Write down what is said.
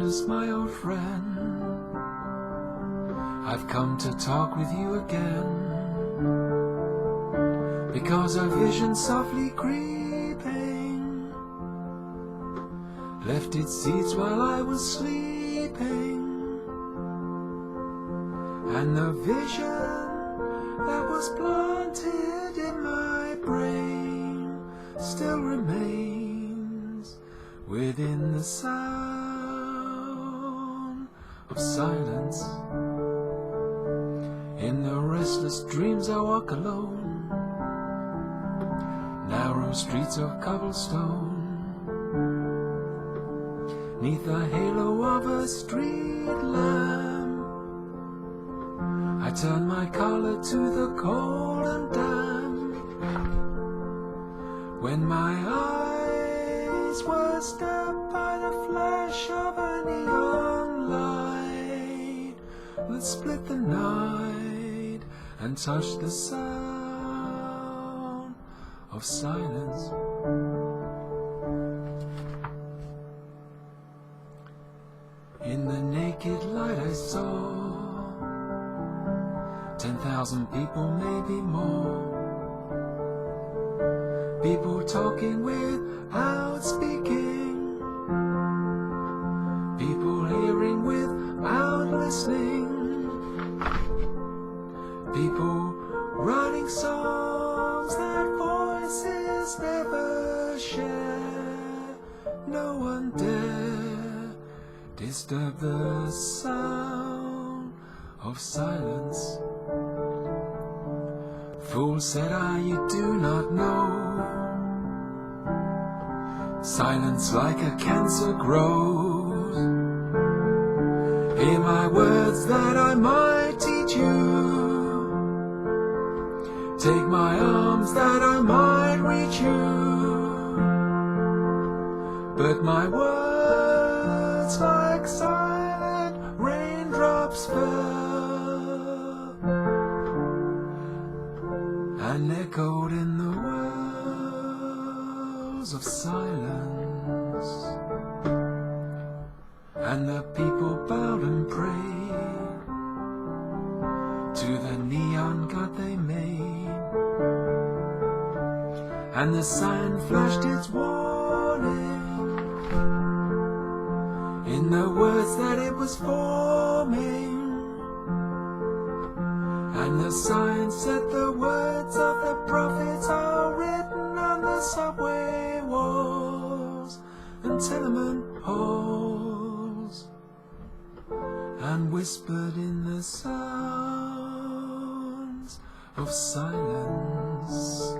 darkness, my old friend. I've come to talk with you again, because a vision softly creeping left its seeds while I was sleeping, and the vision that was planted in my brain still remains within the sound of silence. In the restless dreams I walk alone, narrow streets of cobblestone, 'neath the halo of a street lamp. I turn my collar to the cold and damp, when my eyes were stabbed by the flash of a neon light that split the night and touched the sound of silence. In the naked light I saw 10,000 people, maybe more, people talking without speaking, people hearing without listening, people writing songs that voices never share. No one dare disturb the sound of silence. Fool, said I, you do not know. Silence like a cancer grows. Hear my words that I might teach you. Take my arms that I might reach you. But my words like silent raindrops fell and echoed in the wells of silence, and the people bowed and prayed to the neon god they made, and the sign flashed its warning in the words that it was forming. And the sign said the words of the prophets are written on the subway walls and tenement halls, and whispered in the sounds of silence.